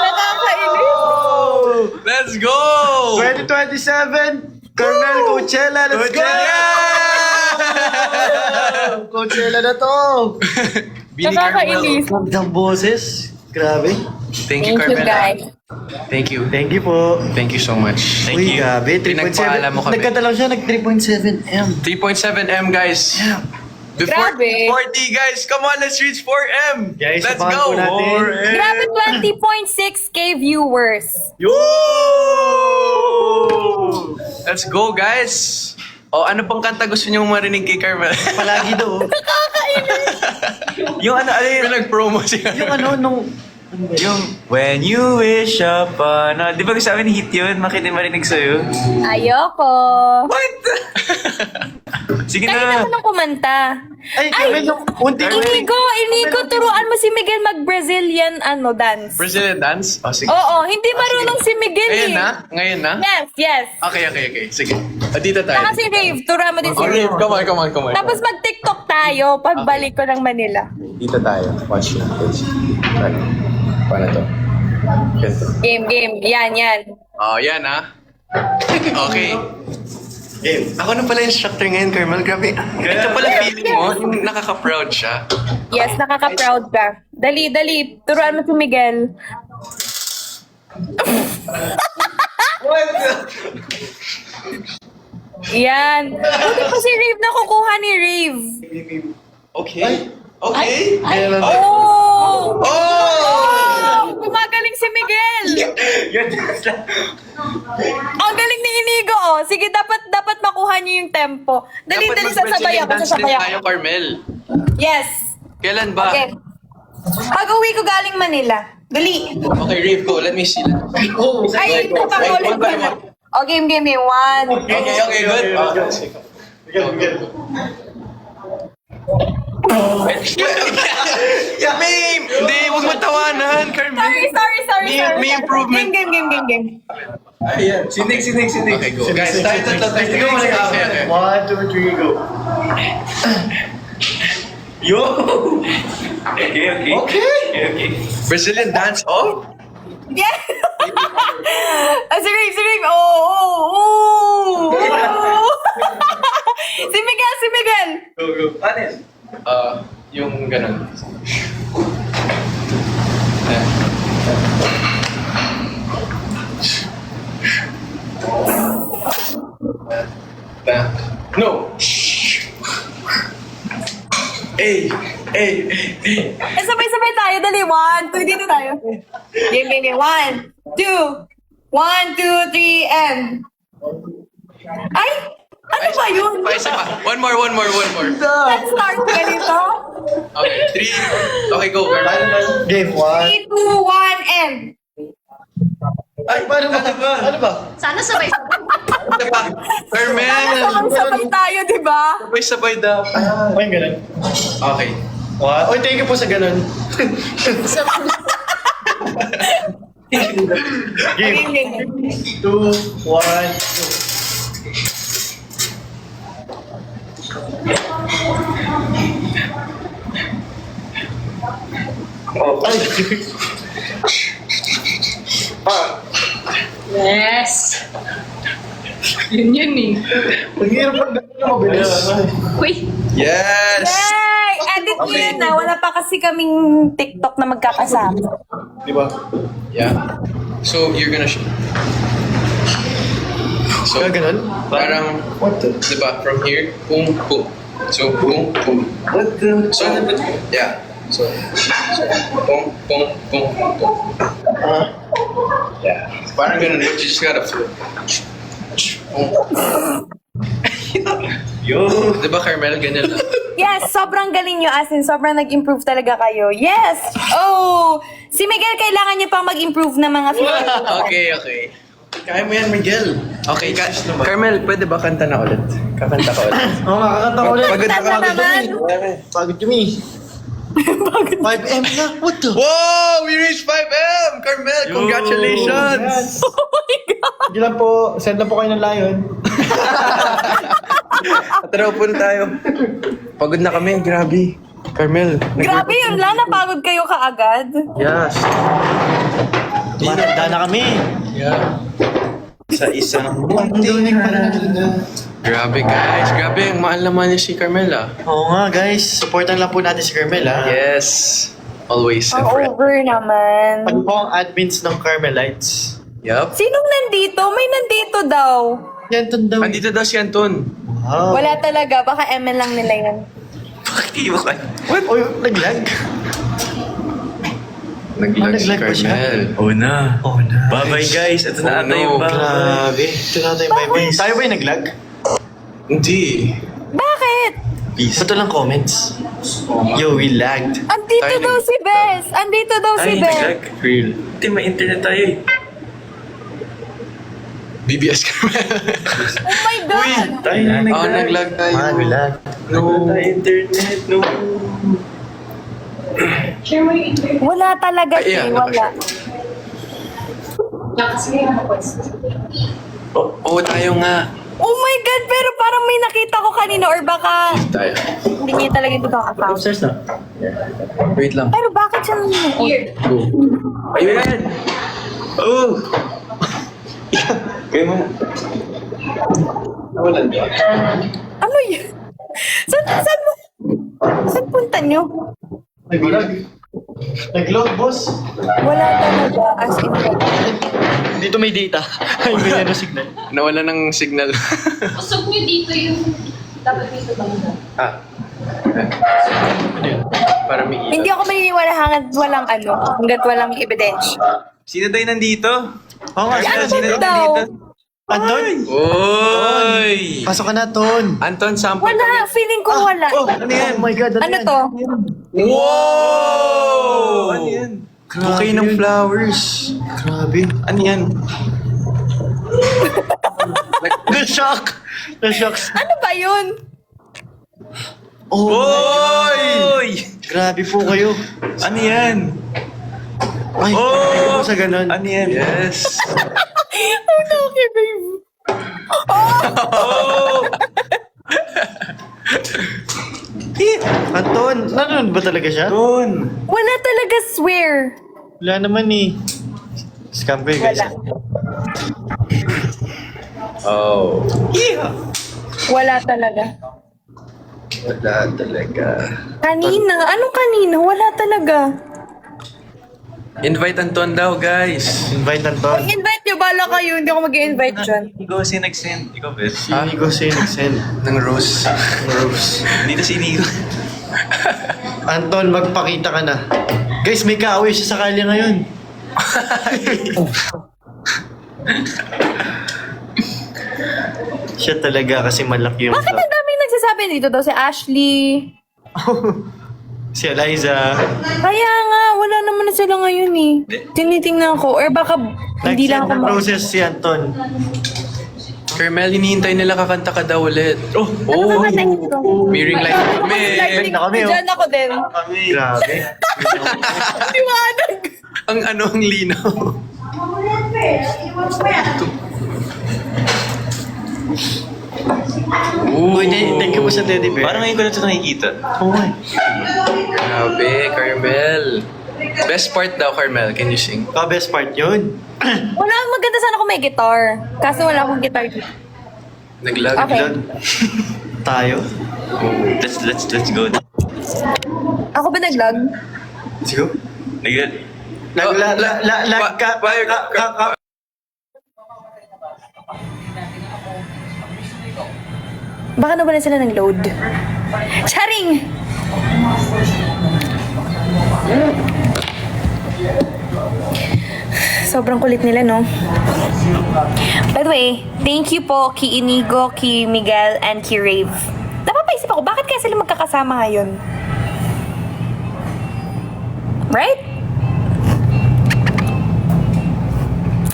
Nakakainis. Let's go! 2027, Carmel Coachella, let's go! Coachella na to! Nakakainis. Gandang boses. Grabe. Thank you, Thank you, Carmel. guys. Thank you. Thank you po. Thank you so much. Thank Uy, you. grabe. 3.7. Pinagpaalam mo kami. Nagkanta lang siya, nag 3.7M. 3.7M guys. Yeah. Before Grabe. 40 guys, come on, let's reach 4M. Guys, let's sabahan go. po natin. Grabe, 20.6K viewers. Let's go guys. O ano pang kanta gusto niyo marinig kay Carmel? Palagi daw. Yung ano yun? Pinag-promo siya. Yung ano, nung... Yung When You Wish Upon a... Di ba gusto namin hit yun? Makinig marinig sa'yo. Ayoko. What? Sige Kaya na. naman ang kumanta. Ay, Carmel, yung unti Inigo, turuan mo si Miguel mag-Brazilian dance. Brazilian dance? Oh, sige. Oo, hindi marunong si Miguel Ngayon eh. na? Ngayon na? Yes, yes. Okay. Sige. Dito tayo. Saka si Rave, turuan mo din si Oh, Rave. come on. Tapos mag-TikTok tayo pagbalik ko ng Manila. Dito tayo. Watch yun. Right. Paano to? Ganito. Game. Yan. Oh, yan ah. Okay. Ako na pala yung instructor ngayon, Carmel. Grabe. Ito pala feeling mo, yung nakaka-proud siya. Yes, nakaka-proud ka. Dali. Turuan mo si Miguel. Yan. Buti pa si Rave nakukuha ni Rave. Okay. Okay. Oh! Oh! Gumagaling si Miguel! Ang galing ni Inigo, oh. Sige, dapat makuha niyo yung tempo. Dali, sasabay ako. Dance din tayo, Carmel. Yes. Kailan ba? Okay. Pag-uwi ko galing Manila. Dali. Okay, Rave ko. Let me see. Ay, ito pa Wait, ulit one by pala. one. O, game. One. Okay, good. Mame! Hindi, huwag mo tawanan, Carmel. Sorry. May improvement. Game. Sinig. Okay, go. Guys, tayo. Okay. 1, 2, 3, go. Yo! Okay. Brazilian dance off? Yeah. Si Rave. Oh. Si Miguel. Go. Ano yan? Yung ganun. No! Hey! Sabay tayo. Dali. 1, 2, dito tayo. Game. 1, 2. 1, 2, 3, and... Ay! Ano ba yun? Isa pa. One more. Let's start ganito. Okay, 3. Okay, go, Carmel. Game 1. 3, 2, 1, end. Ay, paano ba? Ano ba? Sana sabay. Isa pa. Carmel! Sabay tayo, di ba? Sabay daw. Ay, ganun. Okay. Oy, thank you po sa ganun. Game 2, 1, go. Ay! Yes. Yun eh. Ang hirap pag ganun na mabilis. Uy. Yes! Yay! Edit mo Okay. yan na. Wala pa kasi kaming TikTok na magkakasama. Di ba? Yeah. So, you're gonna shoot. So, Ganun? parang, What the? diba, from here, boom, boom. So, boom, boom. What the? So, yeah. So, boom, boom, boom, boom. Yeah. Parang ganun, but you just gotta flip. Boom. Yo! Diba, Carmel, ganyan lang. Yes, sobrang galing nyo. As in, sobrang nag-improve talaga kayo. Yes! Oh! Si Miguel, kailangan niya pang mag-improve ng mga features. Okay. Kaya mo yan, Miguel. Okay, Carmel, pwede ba kanta na ulit? Kakanta ka ulit. Oo nga, kakanta ko ulit. Pagod na Tama naman. Pagod kami. 5M na? What the? Wow! We reached 5M! Carmel, congratulations! Hindi lang po, send lang po kayo ng lion. Tara, upo na tayo. Pagod na kami, grabe. Carmel. Grabe yun lang, napagod kayo kaagad. Yes. Matanda na kami. Yeah. Sa isang Grabe guys, grabe ang mahal naman niya si Carmel ah. Oo nga guys, supportan lang po natin si Carmel ha. Yes. Always and Ang forever. over naman. Pag po ang admins ng Carmelites. Yup. Sinong nandito? May nandito daw. Yan tun daw. Andito daw si Anton. Wow. Wala talaga, baka ML lang nila yan. Bakit iwan? Oy, naglag. Naglag si naglag ba siya? Carmel. Oh na. Oh na. Bye-bye guys. Ito na Oh, ata yung no. bahay. Grabe. Ito natin yung bye-bye. Tayo ba yung naglag? Hindi. Bakit? Peace. Ito lang comments. Yo, we lagged. Andito Tayo daw si Bes. Andito daw si Ay, Bes. naglag. Real. Hindi, may internet tayo eh. BBS Carmel. Oh my God! Tayo na Oh, naglag tayo. Man, we lagged. No. Wala tayo internet. No. Share mo yung interview. Wala talaga Ay, yeah, wala. Kasi ngayon ako pwes. Oo, tayo nga. Oh my God, pero parang may nakita ko kanina or baka Tayo. hindi niya talaga ito ang account. Upstairs na. Wait lang. Pero bakit siya nanonood? Here. Go. Ayun. Oh. Kaya mo. Nawalan ba? Ano yun? Saan punta niyo? Naglag. Nag-load, boss. Wala talaga, as in. Dito may data. Ay, may ano signal. Nawala ng signal. Usog niyo dito yung dapat dito bangga. Ah. Para may Hindi ako maniniwala hanggat walang ebidensya. Sino daw yung nandito? Oo nga, Yan sino ba daw? Anton? Oy! Pasok ka na, Ton. Anton, sample Wala, feeling ko wala. Oh, my God. Ano yan? to? Wow! Ano yan? Bouquet ng flowers. Grabe. Ano yan? Na-shock. Na-shock. Ano ba yun? Oh, Oy! grabe po kayo. Ano yan? Ay, oh! sa ganun. Ano yan? Yes. Okay, babe. Oh! Anton, nanonood ba talaga siya? Doon. Wala talaga, swear. Wala naman eh. Scam kayo, guys. Wala. Oh. Wala talaga. Wala talaga. Kanina? Anong kanina? Wala talaga. Invite Anton daw, guys. Invite Anton. Invite nyo, bala kayo. Hindi ako mag-invite dyan. Ikaw si nag-send. Ikaw, best. Si Nico send. Ng Rose. Rose. Dito si Nico. Anton, magpakita ka na. Guys, may kaaway siya sa kalye ngayon. Siya talaga kasi malaki yung Bakit ang daming nagsasabi dito daw? Si Ashley. Si Eliza. Kaya nga, wala naman na sila ngayon eh. Tinitingnan ko. Or baka hindi lang ako Nag-send ng roses si Anton. Carmel, hinihintay nila kakanta ka daw ulit. Oh! Oh! Miring light kami. na kami, oh. Diyan ako din. Grabe. Liwanag. Ang ang linaw. Uy, thank you po sa teddy bear. Parang ngayon ko na ito nakikita. Oo nga. Grabe, Carmel. Best part daw, Carmel. Can you sing? Best part yun. Wala, maganda sana kung may guitar. Kaso wala akong guitar dito. Naglag. Okay. Tayo. Let's go. Ako ba nag-log? Sige. Lag ka. Baka na sila ng load. Charing! Sobrang kulit nila, no? By the way, thank you po kay Inigo, kay Miguel, and kay Rave. Napapaisip ako, bakit kaya sila magkakasama ngayon? Right?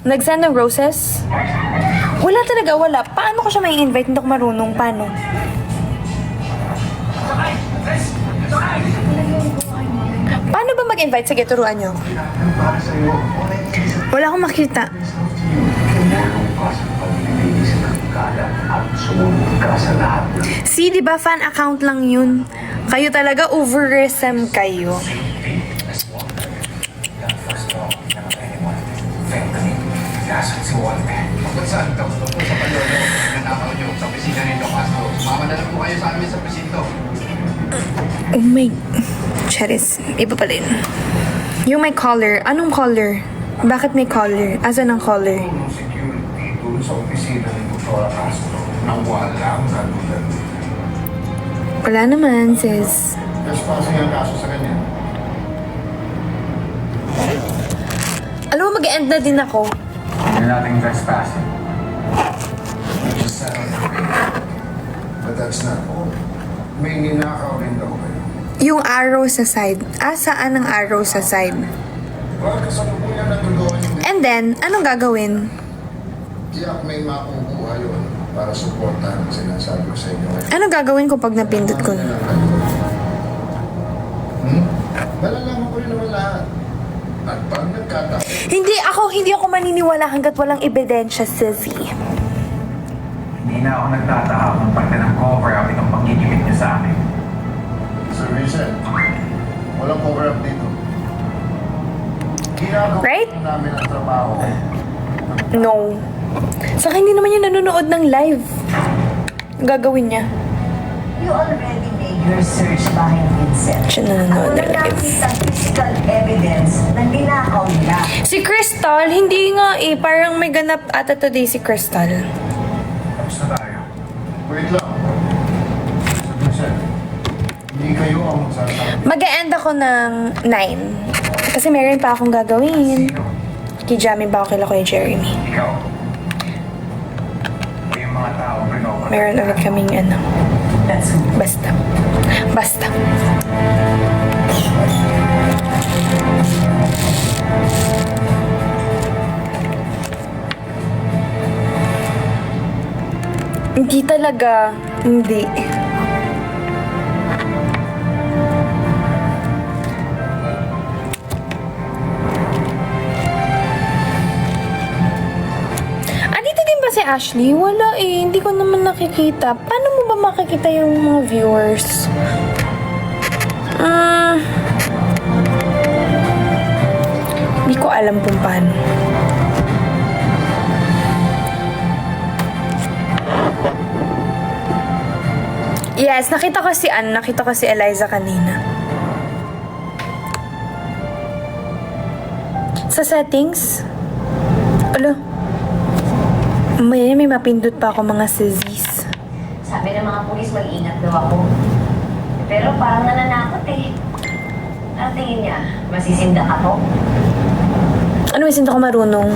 Nag-send ng roses? Wala talaga, wala. Paano ko siya may invite? Hindi ako marunong. Paano? Paano ba mag-invite? Sige, turuan nyo. Wala akong makita. See, di ba fan account lang yun? Kayo talaga over-resem kayo. Oh my... Charis, iba pa din. Yung may collar. Anong collar? Bakit may collar? Asan ang collar? Wala naman, sis. Alam mo, mag-end na din ako. Hindi natin trespassing. Just settle down. But that's not all. May ninakaw rin daw kayo. Yung arrow sa side. Saan ang arrow sa side? Well, kasalukuyan na tuloy yung And then, anong gagawin? tiyak may makukuha yun para supportahan ang sinasabi ko sa inyo ngayon. Anong gagawin ko pag napindot ko? Malalaman ko rin naman lahat. At pag nagkataon, Hindi ako maniniwala hanggat walang ebidensya, sissy. hindi na ako nagtataka kung parte ng cover-up itong pagigimik niya sa akin. Sir Vincent, walang cover-up dito. Ginagawa Right? namin ang trabaho. No. Saka hindi naman yung nanonood ng live. Gagawin niya. You already made your search behind Vincent. Siya nanonood ng At wala live. nakita physical evidence na ninakaw nila. Si Crystal, hindi nga eh. Parang may ganap ata today si Crystal. Tapos na tayo. Wait lang. Sir Vincent, hindi kayo ang magsasabi. Mag-e-end ako ng 9. Kasi meron pa akong gagawin. Kijamin ba ako kila Kuya Jeremy? Ikaw. Yung mga tao, pinova. Meron ulit kaming ano. That's who. Basta. Basta. Hindi talaga. Hindi. Andito din ba si Ashley? Wala eh. Hindi ko naman nakikita. Paano mo ba makikita yung mga viewers? Hindi ko alam kung paano. Yes, nakita ko si Eliza kanina. Sa settings? Alo? May mapindot pa ako mga sissies. Sabi ng mga pulis, mag-ingat daw ako. Pero parang nananakot eh. Ano tingin niya? Masisindak ako? Ano, hindi ako marunong.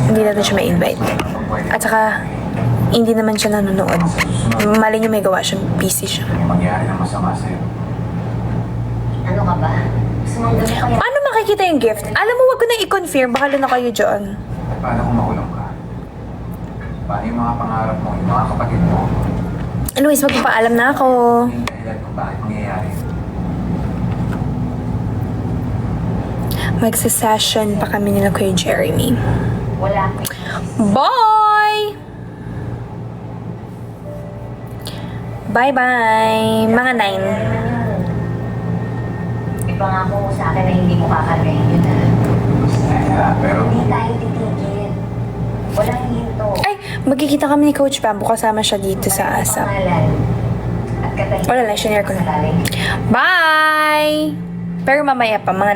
Hindi natin siya ma-invite. At saka, hindi naman siya nanonood. Mali niyo may gawa siya, busy siya. Hindi mangyari ng masama sa'yo. Ano ka ba? Gusto mong gawin ko yan? Paano makikita yung gift? Alam mo, wag ko na i-confirm. Baka na kayo dyan. Paano kung makulong ka? Paano yung mga pangarap mo, yung mga kapatid mo? Anyways, magpapaalam na ako. Yung dahilan kung bakit mangyayari. Magsa-session pa kami nila Kuya Jeremy. Wala. Bye! Bye-bye! Mga 9. Ipangako mo sa akin na hindi mo kakargahin yun ha. Pero Hindi tayo titigil. Walang hinto. Ay, magkikita kami ni Coach Bamboo. Kasama siya dito sa ASAP. Pangalan. At katahimikan Wala lang, shinare ko na. sa galing. Bye! Pero mamaya pa, mga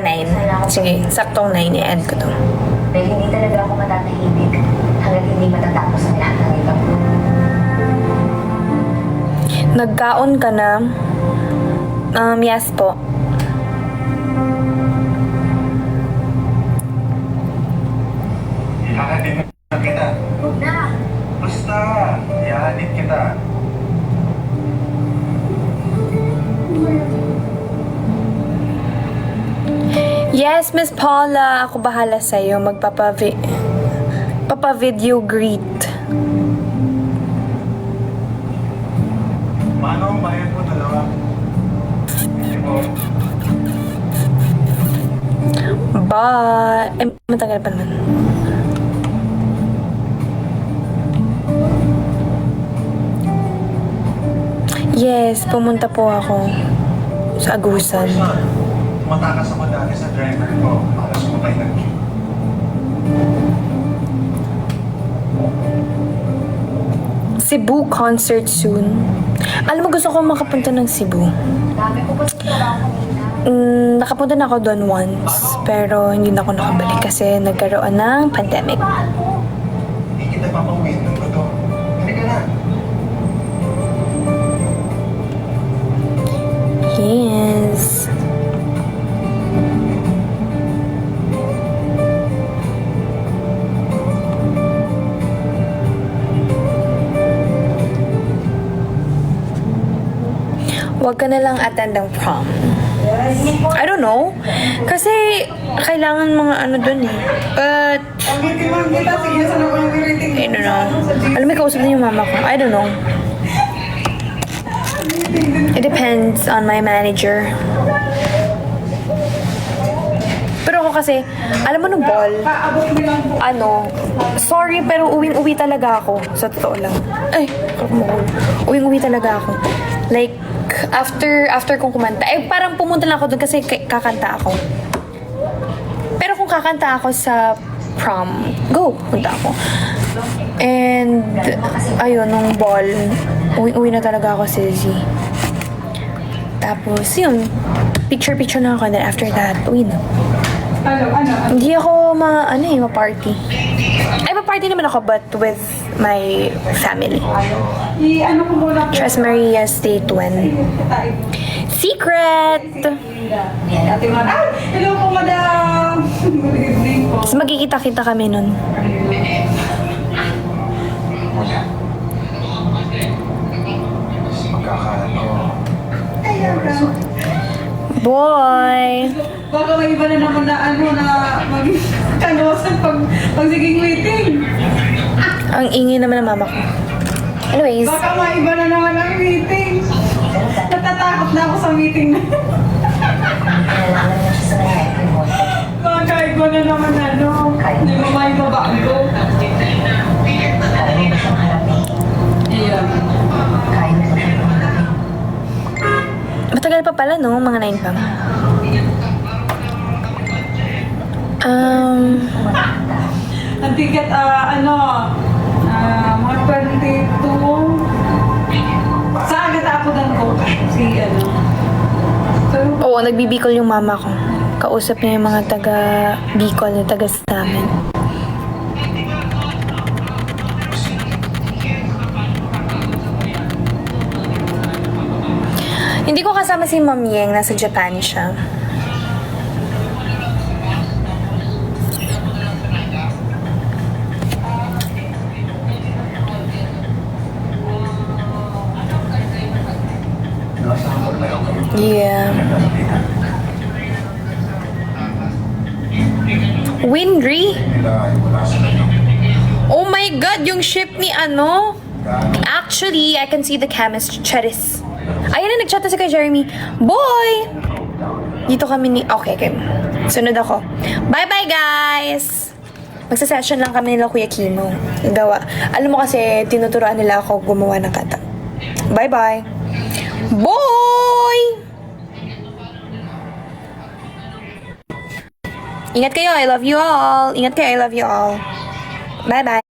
9. Sige, saktong 9. I-end ko to. Dahil hindi talaga ako matatahimik hanggat hindi matatapos ang lahat ng ito. Nagkaon ka na? Yes po. ihahatid na kita. Huwag na! Basta, ihahatid kita. Yes, Miss Paula. Ako bahala sa'yo. Papa-video greet. Paano ang bayad mo dalawa? Bye! Eh, matagal pa naman. Yes, pumunta po ako sa Agusan. Matakas ako dati sa driver ko. Alas mo tayo nag-queue. Cebu concert soon. Alam mo, gusto ko makapunta ng Cebu. Dami ko pa sa trabaho kanina. Nakapunta na ako doon once, pero hindi na ako nakabalik kasi nagkaroon ng pandemic. Bakal ko. Hindi kita papawin ng bato. Halika na. Yes. Huwag ka na lang attend ng prom. I don't know. Kasi kailangan mga ano dun eh. But, Ang mo kita, sige, saan ako yung rating? I don't know. Alam mo, kausap din yung mama ko. I don't know. It depends on my manager. Pero ako kasi, alam mo nung ball, Paabot mo lang po. sorry pero uwing-uwi talaga ako. Sa totoo lang. Ay, uwing-uwi talaga ako. Like, after kong kumanta, parang pumunta lang ako doon kasi kakanta ako. Pero kung kakanta ako sa prom, go, punta ako. And, ayun, nung ball, uwi na talaga ako sa Z. Tapos, yun, picture na ako, and then after that, uwi na. Ano? Hindi ako ma-party. Ay, ma-party naman ako, but with my family. I-ano ko muna po. Tres Maria State 1. Secret! Ate Mara. Ah, hello po, madam. Good evening po. Tapos magkikita-kita kami nun. Magkakalat ko. Boy! Baka may iba na naman na maging kanosan pag siging meeting. Ang ingay naman ng mama ko. Anyways, Baka may iba na naman ang meeting. Natatakot na ako sa meeting na. Kailangan mo siya sa nangyayari mo. Baka iba na naman Hindi mo may babago. Kaya mo ba siyang harapin? Ayan. Kaya mo ba siyang harapin? matagal pa pala, no? Mga 9 pa. Ang ticket, mga 22. Saan nagtaapudan ko? Oo, nagbibicol yung mama ko. Kausap niya yung mga taga Bicol na taga sa amin. Hindi ko kasama si Ma'am Yeng, nasa Japan siya. nagkakalitan. Winry? Nila ay wala sa kanya. Oh my God, yung ship ni ano? Actually, I can see the chemistry. Charis. Ayan na, nag-chat na si kay Jeremy. Boy! Dito kami ni... Okay, okay. Sunod ako. Bye-bye, guys! Magsa-session lang kami nila Kuya Kimo. Gawa. Alam mo kasi, tinuturuan nila ako gumawa ng kanta. Bye-bye! Boy! Ingat kayo. I love you all. Ingat kayo. I love you all. Bye-bye.